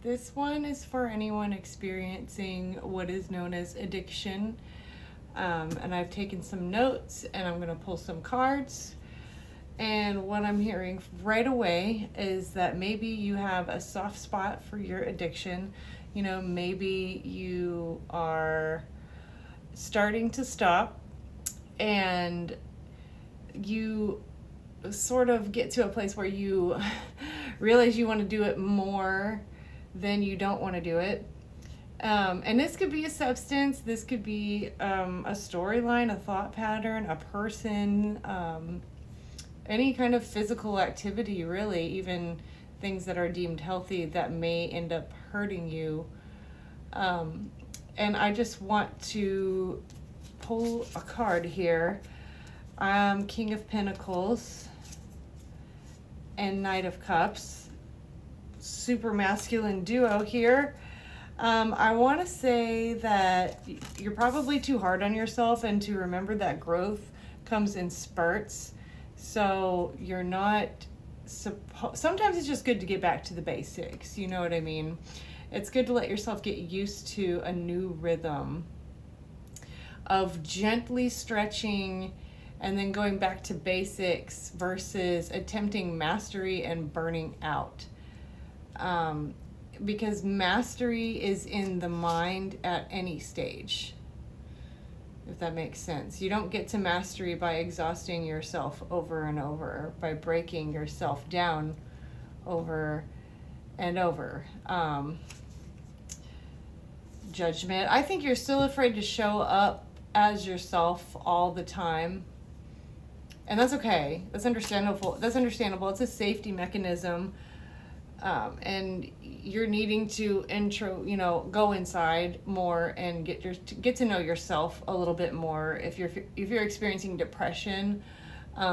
This one is for anyone experiencing what is known as addiction. And I've taken some notes and I'm going to pull some cards. And what I'm hearing right away is that maybe you have a soft spot for your addiction. You know, maybe you are starting to stop and you sort of get to a place where you realize you want to do it more than you don't want to do it. And this could be a substance, this could be a storyline, a thought pattern, a person, any kind of physical activity, really, even things that are deemed healthy that may end up hurting you. And I just want to pull a card here. King of Pentacles and Knight of Cups. Super masculine duo here. I want to say that you're probably too hard on yourself, and to remember that growth comes in spurts. So you're not sometimes it's just good to get back to the basics. You know what I mean? It's good to let yourself get used to a new rhythm of gently stretching and then going back to basics versus attempting mastery and burning out. Because mastery is in the mind at any stage, if that makes sense. You don't get to mastery by exhausting yourself over and over, by breaking yourself down over and over. Judgment. I think you're still afraid to show up as yourself all the time. And that's okay. That's understandable. It's a safety mechanism. And you're needing to go inside more and get to know yourself a little bit more. If you're experiencing depression,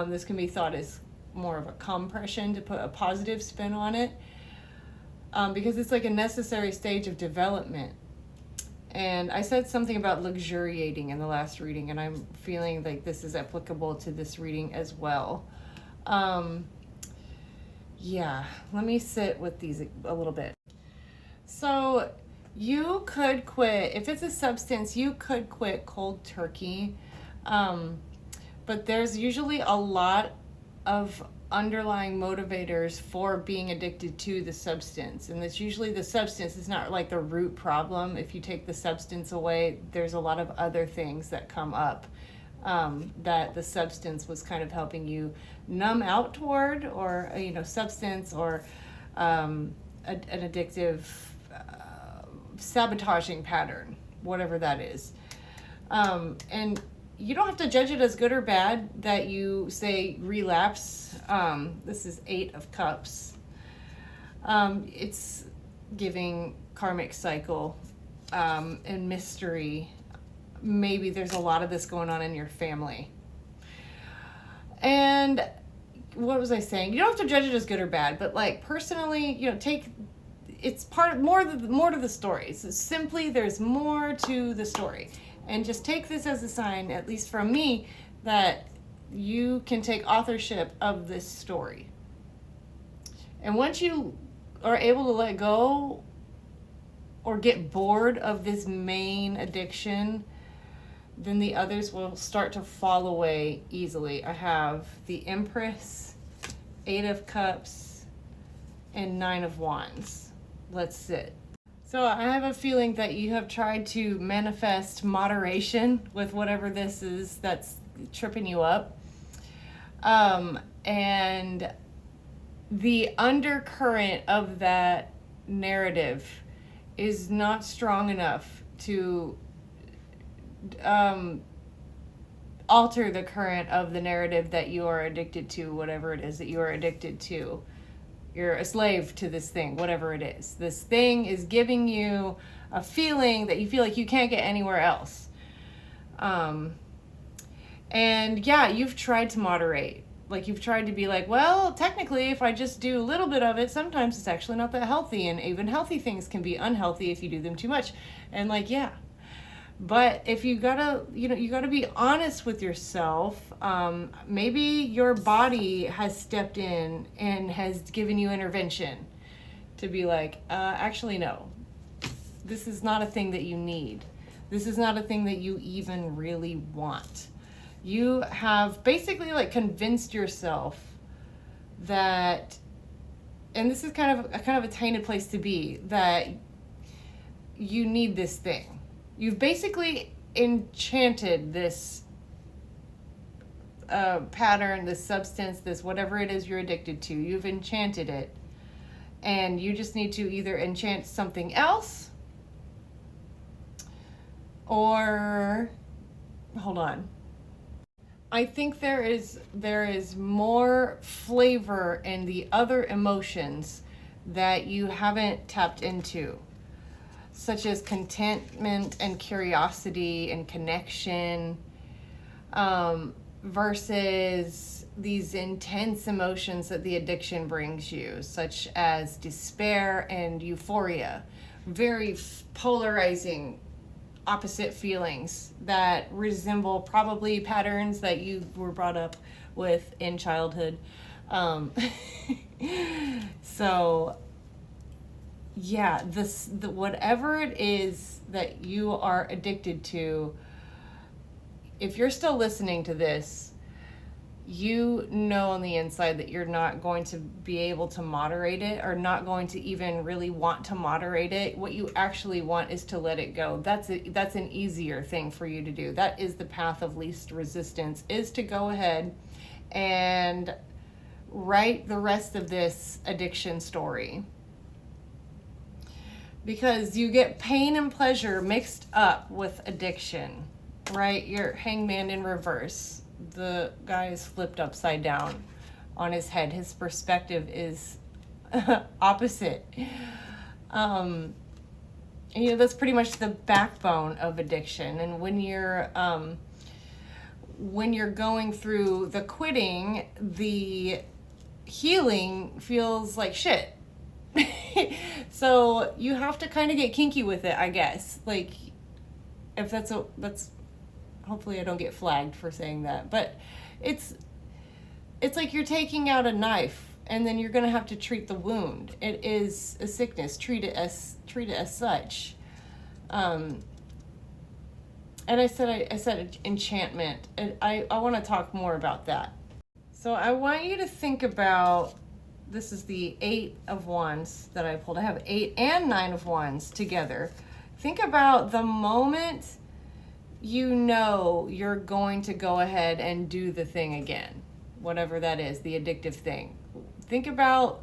this can be thought as more of a compression, to put a positive spin on it, because it's like a necessary stage of development. And I said something about luxuriating in the last reading, and I'm feeling like this is applicable to this reading as well. Yeah, let me sit with these a little bit. So you could quit. If it's a substance, you could quit cold turkey. But there's usually a lot of underlying motivators for being addicted to the substance. And it's usually the substance is not like the root problem. If you take the substance away, there's a lot of other things that come up. That the substance was kind of helping you numb out toward, or substance, or an addictive sabotaging pattern, whatever that is. And you don't have to judge it as good or bad that you say relapse. This is 8 of Cups. It's giving karmic cycle and mystery. Maybe there's a lot of this going on in your family. And what was I saying? You don't have to judge it as good or bad, but like personally, it's more to the story. So simply, there's more to the story. And just take this as a sign, at least from me, that you can take authorship of this story. And once you are able to let go or get bored of this main addiction, then the others will start to fall away easily. I have the Empress, 8 of Cups, and 9 of Wands. Let's sit. So I have a feeling that you have tried to manifest moderation with whatever this is that's tripping you up. And the undercurrent of that narrative is not strong enough to alter the current of the narrative that you are addicted to, whatever it is that you are addicted to. You're a slave to this thing, whatever it is. This thing is giving you a feeling that you feel like you can't get anywhere else. And yeah, you've tried to moderate. Like, you've tried to be like, well, technically, if I just do a little bit of it, sometimes it's actually not that healthy. And even healthy things can be unhealthy if you do them too much. And like, yeah. But if you gotta be honest with yourself. Maybe your body has stepped in and has given you intervention to be like, actually, no, this is not a thing that you need. This is not a thing that you even really want. You have basically like convinced yourself that, and this is kind of a tainted place to be, that you need this thing. You've basically enchanted this pattern, this substance, this whatever it is you're addicted to. You've enchanted it, and you just need to either enchant something else, or hold on. I think there is more flavor in the other emotions that you haven't tapped into, such as contentment and curiosity and connection, versus these intense emotions that the addiction brings you, such as despair and euphoria. Very polarizing, opposite feelings that resemble probably patterns that you were brought up with in childhood. So yeah, the whatever it is that you are addicted to, if you're still listening to this, you know on the inside that you're not going to be able to moderate it, or not going to even really want to moderate it. What you actually want is to let it go. That's an easier thing for you to do. That is the path of least resistance, is to go ahead and write the rest of this addiction story. Because you get pain and pleasure mixed up with addiction, right? You're hangman in reverse. The guy is flipped upside down on his head. His perspective is opposite. That's pretty much the backbone of addiction. And when you're going through the quitting, the healing feels like shit. So you have to kind of get kinky with it, I guess. Like, if that's hopefully I don't get flagged for saying that, but it's like you're taking out a knife and then you're going to have to treat the wound. It is a sickness. Treat it as such. And I said enchantment. And I want to talk more about that. So I want you to think about, this is the 8 of Wands that I pulled. I have 8 and 9 of Wands together. Think about the moment you know you're going to go ahead and do the thing again, whatever that is, the addictive thing. Think about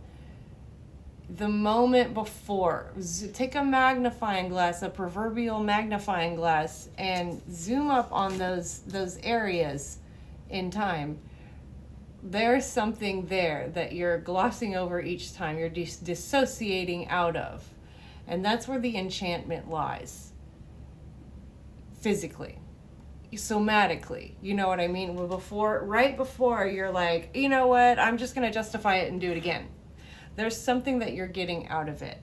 the moment before. Take a magnifying glass, a proverbial magnifying glass, and zoom up on those areas in time. There's something there that you're glossing over each time. You're dissociating out of. And that's where the enchantment lies. Physically, somatically, you know what I mean? Right before you're like, you know what, I'm just going to justify it and do it again. There's something that you're getting out of it.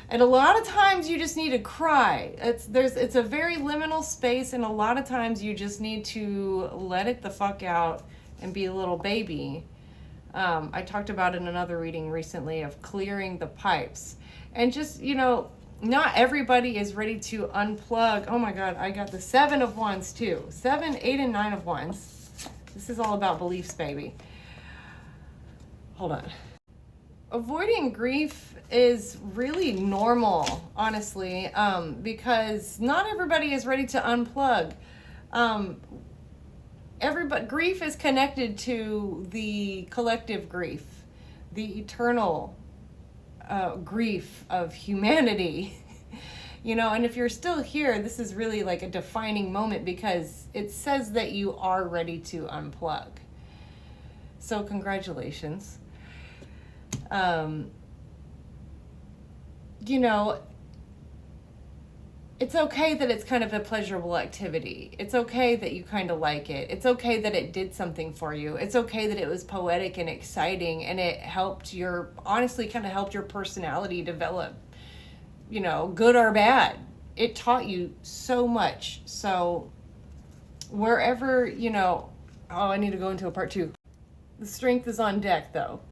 And a lot of times you just need to cry. It's a very liminal space, and a lot of times you just need to let it the fuck out and be a little baby. I talked about in another reading recently of clearing the pipes. And just, not everybody is ready to unplug. Oh my God, I got the 7 of Wands too. 7, 8, and 9 of Wands. This is all about beliefs, baby. Hold on. Avoiding grief is really normal, honestly, because not everybody is ready to unplug. Grief is connected to the collective grief, the eternal grief of humanity. And if you're still here, this is really like a defining moment, because it says that you are ready to unplug. So congratulations. It's okay that it's kind of a pleasurable activity. It's okay that you kind of like it. It's okay that it did something for you. It's okay that it was poetic and exciting, and it honestly kind of helped your personality develop, good or bad. It taught you so much. So wherever, I need to go into a part 2. The strength is on deck, though.